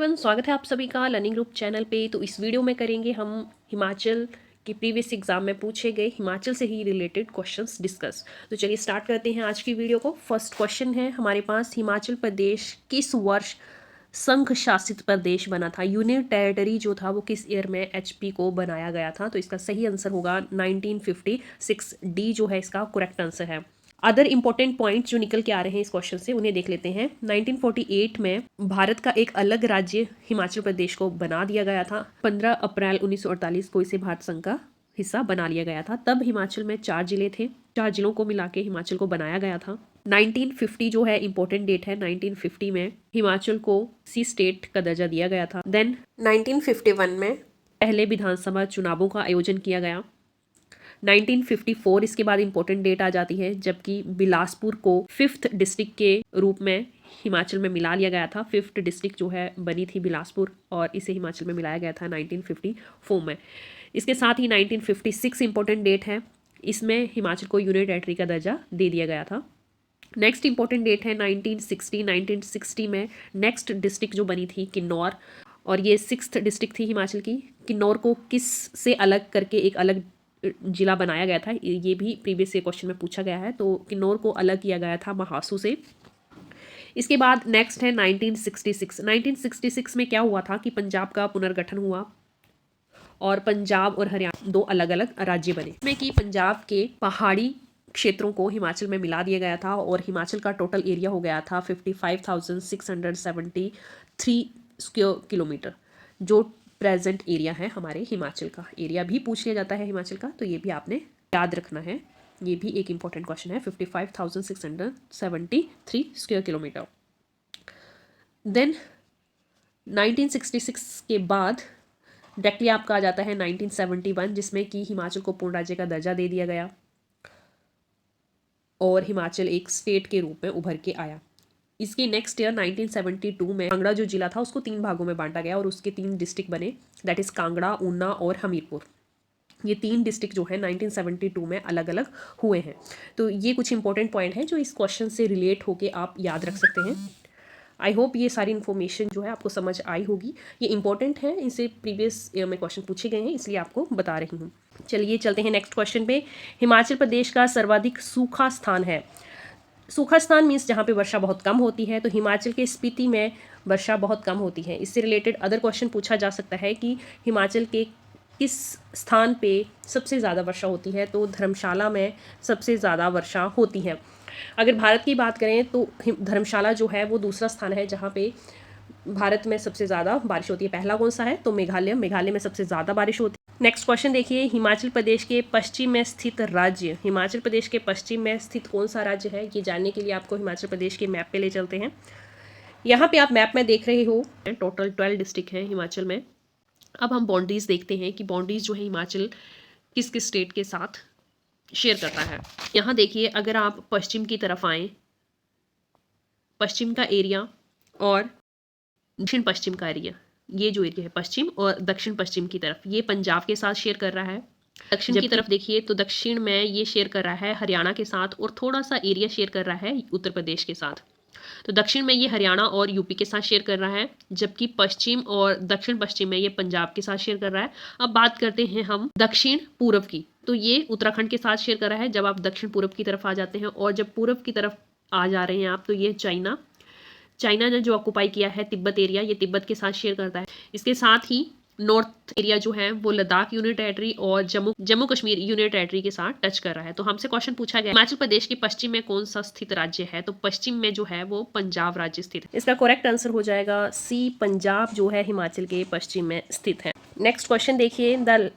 Everyone, स्वागत है आप सभी का लर्निंग ग्रुप चैनल पे। तो इस वीडियो में करेंगे हम हिमाचल के प्रीवियस एग्जाम में पूछे गए हिमाचल से ही रिलेटेड क्वेश्चंस डिस्कस। तो चलिए स्टार्ट करते हैं आज की वीडियो को। फर्स्ट क्वेश्चन है हमारे पास, हिमाचल प्रदेश किस वर्ष संघ शासित प्रदेश बना था? यूनियन टेरिटरी जो था वो किस ईयर में एचपी को बनाया गया था? तो इसका सही आंसर होगा 1956। डी जो है इसका करेक्ट आंसर है। अदर इंपॉर्टेंट पॉइंट जो निकल के आ रहे हैं इस क्वेश्चन से उन्हें देख लेते हैं। 1948 में भारत का एक अलग राज्य हिमाचल प्रदेश को बना दिया गया था। 15 अप्रैल 1948 को इसे भारत संघ का हिस्सा बना लिया गया था। तब हिमाचल में 4 जिले थे, 4 जिलों को मिला के हिमाचल को बनाया गया था। 1950 जो है इंपॉर्टेंट डेट है। 1950 में हिमाचल को सी स्टेट का दर्जा दिया गया था। देन 1951 में पहले विधानसभा चुनावों का आयोजन किया गया। 1954 इसके बाद इंपॉर्टेंट डेट आ जाती है, जबकि बिलासपुर को 5th डिस्ट्रिक्ट के रूप में हिमाचल में मिला लिया गया था। 5th डिस्ट्रिक्ट जो है बनी थी बिलासपुर और इसे हिमाचल में मिलाया गया था 1954 में। इसके साथ ही 1956 इंपॉर्टेंट डेट है, इसमें हिमाचल को यूनियन टेरिटरी का दर्जा दे दिया गया था। नेक्स्ट इंपॉर्टेंट डेट है 1960। 1960 में नेक्स्ट डिस्ट्रिक्ट जो बनी थी किन्नौर, और ये 6th डिस्ट्रिक्ट थी हिमाचल की। किन्नौर को किस से अलग करके एक अलग जिला बनाया गया था, ये भी प्रीवियस क्वेश्चन में पूछा गया है। तो किन्नौर को अलग किया गया था महासू से। इसके बाद नेक्स्ट है 1966। 1966 में क्या हुआ था कि पंजाब का पुनर्गठन हुआ और पंजाब और हरियाणा 2 अलग अलग राज्य बने, इसमें कि पंजाब के पहाड़ी क्षेत्रों को हिमाचल में मिला दिया गया था और हिमाचल का टोटल एरिया हो गया था 55,673 स्क्वायर किलोमीटर, जो प्रेजेंट एरिया है हमारे हिमाचल का। एरिया भी पूछ लिया जाता है हिमाचल का, तो ये भी आपने याद रखना है। ये भी एक इंपॉर्टेंट क्वेश्चन है। 55,673 स्क्वायर किलोमीटर। देन 1966 के बाद डायरेक्टली आपका आ जाता है 1971, जिसमें कि हिमाचल को पूर्ण राज्य का दर्जा दे दिया गया और हिमाचल एक स्टेट के रूप में उभर के आया। इसके नेक्स्ट ईयर 1972 में कांगड़ा जो जिला था उसको 3 भागों में बांटा गया और उसके 3 डिस्ट्रिक्ट बने, दैट इज कांगड़ा, ऊना और हमीरपुर। ये 3 डिस्ट्रिक्ट जो है 1972 में अलग अलग हुए हैं। तो ये कुछ इंपॉर्टेंट पॉइंट है जो इस क्वेश्चन से रिलेट होके आप याद रख सकते हैं। आई होप ये सारी इन्फॉर्मेशन जो है आपको समझ आई होगी। ये इंपॉर्टेंट है, इनसे प्रीवियस ईयर में क्वेश्चन पूछे गए हैं, इसलिए आपको बता रही हूँ। चलिए चलते हैं नेक्स्ट क्वेश्चन पे। हिमाचल प्रदेश का सर्वाधिक सूखा स्थान है। सूखा स्थान मीन्स जहाँ पे वर्षा बहुत कम होती है, तो हिमाचल के स्पीति में वर्षा बहुत कम होती है। इससे रिलेटेड अदर क्वेश्चन पूछा जा सकता है कि हिमाचल के किस स्थान पे सबसे ज़्यादा वर्षा होती है, तो धर्मशाला में सबसे ज़्यादा वर्षा होती है। अगर भारत की बात करें तो धर्मशाला जो है वो दूसरा स्थान है जहाँ पे भारत में सबसे ज़्यादा बारिश होती है। पहला कौन सा है? तो मेघालय। मेघालय में सबसे ज़्यादा बारिश होती है। नेक्स्ट क्वेश्चन देखिए, हिमाचल प्रदेश के पश्चिम में स्थित राज्य। हिमाचल प्रदेश के पश्चिम में स्थित कौन सा राज्य है? ये जानने के लिए आपको हिमाचल प्रदेश के मैप पे ले चलते हैं। यहाँ पे आप मैप में देख रहे हो टोटल 12 डिस्ट्रिक्ट हैं हिमाचल में। अब हम बाउंड्रीज देखते हैं कि बाउंड्रीज जो है हिमाचल किस किस स्टेट के साथ शेयर करता है। यहाँ देखिए, अगर आप पश्चिम की तरफ आएँ, पश्चिम का एरिया और दक्षिण पश्चिम का एरिया, ये जो एरिया है पश्चिम और दक्षिण पश्चिम की तरफ, ये पंजाब के साथ शेयर कर रहा है। दक्षिण की तरफ देखिए तो दक्षिण में ये शेयर कर रहा है हरियाणा के साथ और थोड़ा सा एरिया शेयर कर रहा है उत्तर प्रदेश के साथ। तो दक्षिण में ये हरियाणा और यूपी के साथ शेयर कर रहा है, जबकि पश्चिम और दक्षिण पश्चिम में ये पंजाब के साथ शेयर कर रहा है। अब बात करते हैं हम दक्षिण पूर्व की, तो ये उत्तराखंड के साथ शेयर कर रहा है जब आप दक्षिण पूर्व की तरफ आ जाते हैं, और जब पूर्व की तरफ आ जा रहे हैं आप तो ये चाइना ने जो ऑक्युपाई किया है तिब्बत एरिया, ये तिब्बत के साथ शेयर करता है। इसके साथ ही नॉर्थ एरिया जो है वो लद्दाख यूनियन टेरिटरी और जम्मू कश्मीर यूनियन टेरिटरी के साथ टच कर रहा है। तो हमसे क्वेश्चन पूछा गया हिमाचल प्रदेश के पश्चिम में कौन सा स्थित राज्य है, तो पश्चिम में जो है वो पंजाब राज्य स्थित है। इसका करेक्ट आंसर हो जाएगा सी, पंजाब जो है हिमाचल के पश्चिम में स्थित है। नेक्स्ट क्वेश्चन देखिए, the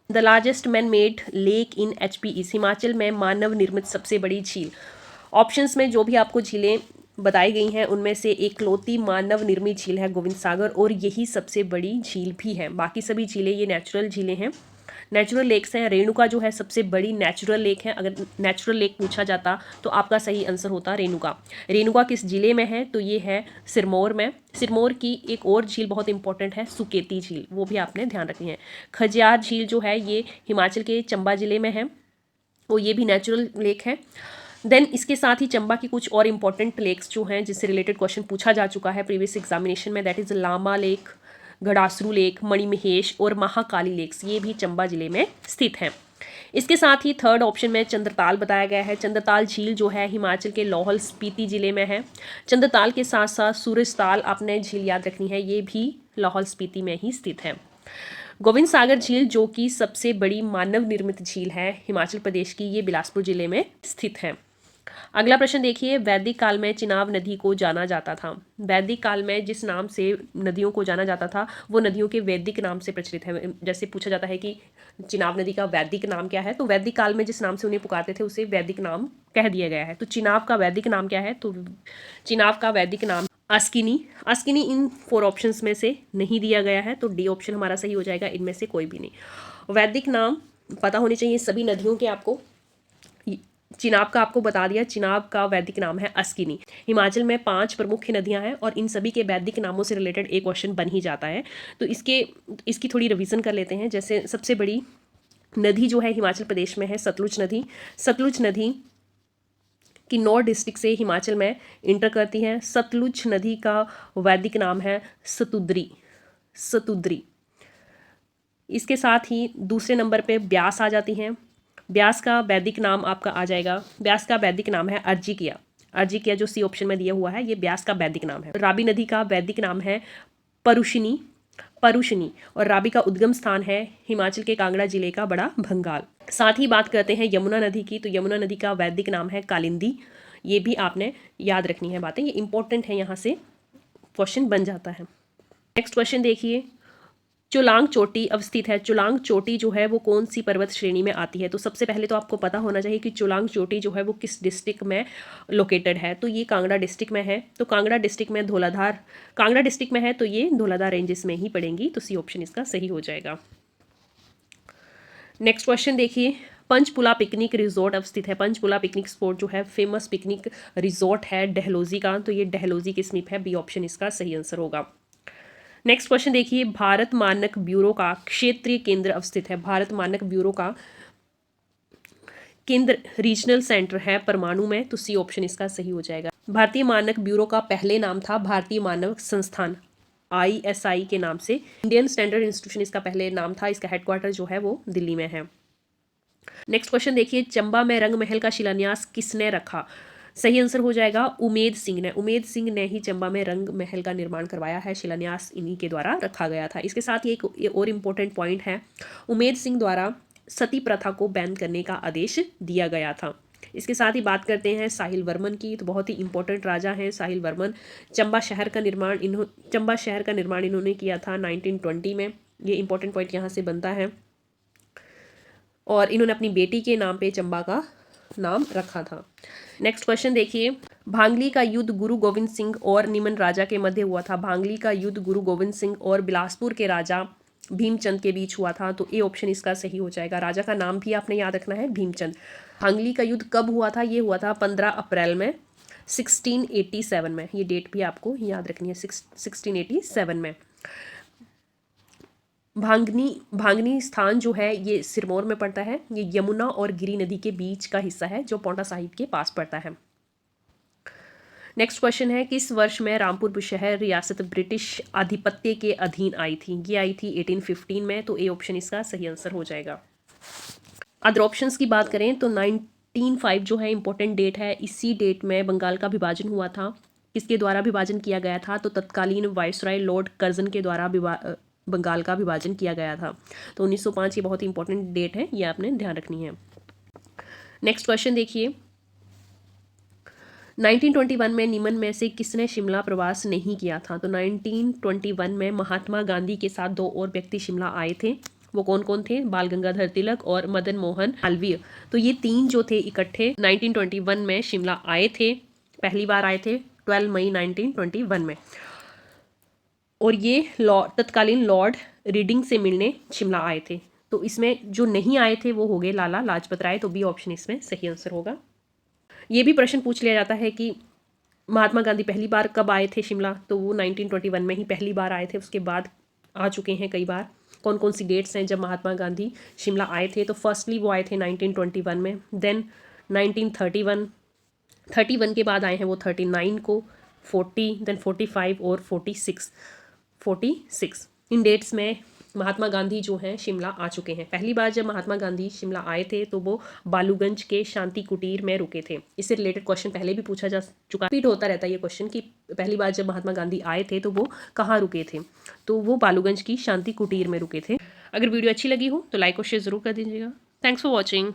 largest man made lake in HP is. Himachal में मानव निर्मित सबसे बड़ी झील। ऑप्शंस में जो भी आपको झीलें बताई गई हैं उनमें से एकलौती मानव निर्मित झील है गोविंद सागर, और यही सबसे बड़ी झील भी है। बाकी सभी झीलें ये नेचुरल झीलें हैं, नेचुरल लेक्स हैं। रेणुका जो है सबसे बड़ी नेचुरल लेक है। अगर नेचुरल लेक पूछा जाता तो आपका सही आंसर होता रेणुका। रेणुका किस जिले में है? तो ये है सिरमौर में। सिरमौर की एक और झील बहुत इंपॉर्टेंट है, सुकेती झील, वो भी आपने ध्यान रखनी है। खजियार झील जो है ये हिमाचल के चंबा जिले में है और ये भी नेचुरल लेक है। देन इसके साथ ही चंबा की कुछ और इंपॉर्टेंट लेक्स जो हैं जिससे रिलेटेड क्वेश्चन पूछा जा चुका है प्रीवियस एग्जामिनेशन में, that is Lama lake, Ghadasaru lake, Manimahesh और महाकाली लेक्स, ये भी चंबा जिले में स्थित हैं। इसके साथ ही थर्ड ऑप्शन में चंद्रताल बताया गया है। चंद्रताल झील जो है हिमाचल के लाहौल स्पीति जिले में है। चंद्रताल के साथ साथ सूरजताल, आपने झील याद रखनी है, ये भी लाहौल स्पीति में ही स्थित है। गोविंद सागर झील जो कि सबसे बड़ी मानव निर्मित झील है हिमाचल प्रदेश की, ये बिलासपुर जिले में स्थित है। अगला प्रश्न देखिए, वैदिक काल में चिनाब नदी को जाना जाता था। वैदिक काल में जिस नाम से नदियों को जाना जाता था वो नदियों के वैदिक नाम से प्रचलित है। जैसे पूछा जाता है कि चिनाब नदी का वैदिक नाम क्या है, तो वैदिक काल में जिस नाम से उन्हें पुकारते थे उसे वैदिक नाम कह दिया गया है। तो चिनाब का वैदिक नाम क्या है, तो चिनाब का वैदिक नाम अस्किनी। अस्किनी इन 4 ऑप्शंस में से नहीं दिया गया है, तो डी ऑप्शन हमारा सही हो जाएगा, इनमें से कोई भी नहीं। वैदिक नाम पता होने चाहिए सभी नदियों के आपको। चिनाब का आपको बता दिया, चिनाब का वैदिक नाम है अस्किनी। हिमाचल में 5 प्रमुख नदियां हैं और इन सभी के वैदिक नामों से रिलेटेड एक क्वेश्चन बन ही जाता है। तो इसकी थोड़ी रिवीजन कर लेते हैं। जैसे सबसे बड़ी नदी जो है हिमाचल प्रदेश में है सतलुज नदी। सतलुज नदी किन्नौर डिस्ट्रिक्ट से हिमाचल में इंटर करती है। सतलुज नदी का वैदिक नाम है सतुद्री। सतुद्री। इसके साथ ही दूसरे नंबर पे ब्यास आ जाती हैं। ब्यास का वैदिक नाम आपका आ जाएगा, ब्यास का वैदिक नाम है अर्जिकिया। अर्जिकिया जो सी ऑप्शन में दिया हुआ है, ये ब्यास का वैदिक नाम है। राबी नदी का वैदिक नाम है परुशिनी। परुशिनी। और राबी का उद्गम स्थान है हिमाचल के कांगड़ा जिले का बड़ा भंगाल। साथ ही बात करते हैं यमुना नदी की, तो यमुना नदी का वैदिक नाम है कालिंदी। ये भी आपने याद रखनी है बातें, ये इंपॉर्टेंट है, यहाँ से क्वेश्चन बन जाता है। नेक्स्ट क्वेश्चन देखिए, चुलांग चोटी अवस्थित है। चुलांग चोटी जो है वो कौन सी पर्वत श्रेणी में आती है, तो सबसे पहले तो आपको पता होना चाहिए कि चुलांग चोटी जो है वो किस डिस्ट्रिक्ट में लोकेटेड है, तो ये कांगड़ा डिस्ट्रिक्ट में है। तो कांगड़ा डिस्ट्रिक्ट में धौलाधार, कांगड़ा डिस्ट्रिक्ट में है तो ये धौलाधार रेंजेस में ही पड़ेंगी, तो सी ऑप्शन इसका सही हो जाएगा। नेक्स्ट क्वेश्चन देखिए, पंचपुला पिकनिक रिजॉर्ट अवस्थित है। पंचपुला पिकनिक स्पॉट जो है फेमस पिकनिक रिजॉर्ट है डलहौजी का, तो ये डलहौजी के समीप है, बी ऑप्शन इसका सही आंसर होगा। नेक्स्ट क्वेश्चन देखिए, भारत मानक ब्यूरो का क्षेत्रीय केंद्र अवस्थित है। भारत मानक ब्यूरो का केंद्र रीजनल सेंटर है परमाणु में, तो सी ऑप्शन इसका सही हो जाएगा। भारतीय मानक ब्यूरो का पहले नाम था भारतीय मानक संस्थान, ISI के नाम से। इंडियन स्टैंडर्ड इंस्टीट्यूशन इसका पहले नाम था, इसका हेडक्वार्टर जो है वो दिल्ली में है। नेक्स्ट क्वेश्चन देखिए, चंबा में रंग महल का शिलान्यास किसने रखा, सही आंसर हो जाएगा उमेद सिंह ने। उमेद सिंह ने ही चंबा में रंग महल का निर्माण करवाया है, शिलान्यास इन्हीं के द्वारा रखा गया था। इसके साथ ही एक और इम्पोर्टेंट पॉइंट है, उमेद सिंह द्वारा सती प्रथा को बैन करने का आदेश दिया गया था। इसके साथ ही बात करते हैं साहिल वर्मन की, तो बहुत ही इंपॉर्टेंट राजा हैं साहिल वर्मन। चंबा शहर का निर्माण इन्होंने किया था 1920 में, ये इंपॉर्टेंट पॉइंट यहाँ से बनता है। और इन्होंने अपनी बेटी के नाम पे चंबा का नाम रखा था। नेक्स्ट क्वेश्चन देखिए, भांगली का युद्ध गुरु गोविंद सिंह और निमन राजा के मध्य हुआ था। भांगली का युद्ध गुरु गोविंद सिंह और बिलासपुर के राजा भीमचंद के बीच हुआ था, तो ए ऑप्शन इसका सही हो जाएगा। राजा का नाम भी आपने याद रखना है, भीमचंद। भांगली का युद्ध कब हुआ था, ये हुआ था 15 अप्रैल में 1687 में, ये डेट भी आपको याद रखनी है, 1687 में। भांगनी स्थान जो है ये सिरमौर में पड़ता है, ये यमुना और गिरी नदी के बीच का हिस्सा है जो पौंटा साहिब के पास पड़ता है। नेक्स्ट क्वेश्चन है, किस वर्ष में रामपुर बुशहर रियासत ब्रिटिश आधिपत्य के अधीन आई थी, ये आई थी 1815 में, तो ए ऑप्शन इसका सही आंसर हो जाएगा। अदर ऑप्शंस की बात करें तो 1905 जो है इंपॉर्टेंट डेट है, इसी डेट में बंगाल का विभाजन हुआ था। किसके द्वारा विभाजन किया गया था, तो तत्कालीन वायसराय लॉर्ड कर्जन के द्वारा बंगाल का विभाजन किया गया था। तो 1905 ये बहुत ही इंपॉर्टेंट डेट है, ये आपने ध्यान रखनी है। नेक्स्ट क्वेश्चन देखिए, 1921 में निमन में से किसने शिमला प्रवास नहीं किया था, तो 1921 में महात्मा गांधी के साथ 2 और व्यक्ति शिमला आए थे। वो कौन कौन थे, बाल गंगाधर तिलक और मदन मोहन मालवीय। तो ये 3 जो थे इकट्ठे 1921 में शिमला आए थे, पहली बार आए थे 12 मई 1921 में। और ये तत्कालीन लॉर्ड रीडिंग से मिलने शिमला आए थे। तो इसमें जो नहीं आए थे वो हो गए लाला लाजपत राय, तो बी ऑप्शन इसमें सही आंसर होगा। ये भी प्रश्न पूछ लिया जाता है कि महात्मा गांधी पहली बार कब आए थे शिमला, तो वो 1921 में ही पहली बार आए थे, उसके बाद आ चुके हैं कई बार। कौन कौन सी डेट्स हैं जब महात्मा गांधी शिमला आए थे, तो फर्स्टली वो आए थे 1921 में, देन 1931, 31 के बाद आए हैं वो 39 को, 40, देन 45 और 46 इन डेट्स में महात्मा गांधी जो हैं शिमला आ चुके हैं। पहली बार जब महात्मा गांधी शिमला आए थे तो वो बालूगंज के शांति कुटीर में रुके थे। इससे रिलेटेड क्वेश्चन पहले भी पूछा जा चुका, रिपीट होता रहता है ये क्वेश्चन कि पहली बार जब महात्मा गांधी आए थे तो वो कहाँ रुके थे, तो वो बालूगंज की शांति कुटीर में रुके थे। अगर वीडियो अच्छी लगी हो तो लाइक और शेयर ज़रूर कर दीजिएगा। Thanks for watching.